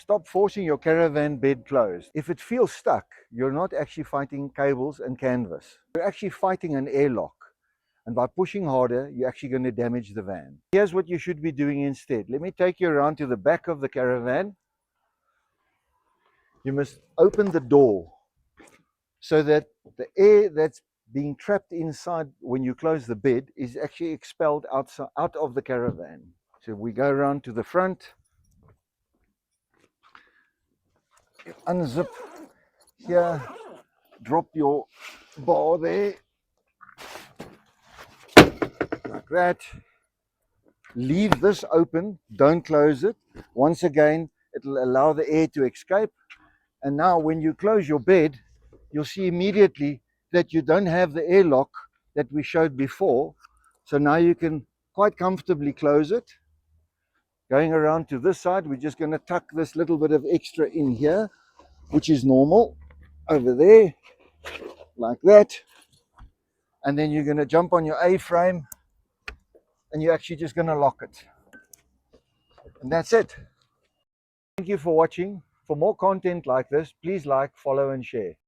Stop forcing your caravan bed closed. If it feels stuck, you're not actually fighting cables and canvas. You're actually fighting an airlock. And by pushing harder, you're actually going to damage the van. Here's what you should be doing instead. Let me take you around to the back of the caravan. You must open the door so that the air that's being trapped inside when you close the bed is actually expelled out of the caravan. So we go around to the front, unzip here, drop your bar there, like that. Leave this open, don't close it. Once again, it'll allow the air to escape. And now when you close your bed, you'll see immediately that you don't have the airlock that we showed before. So now you can quite comfortably close it. Going around to this side, we're just going to tuck this little bit of extra in here, which is normal, over there, like that. And then you're going to jump on your A-frame and you're actually just going to lock it. And that's it. Thank you for watching. For more content like this, please like, follow, and share.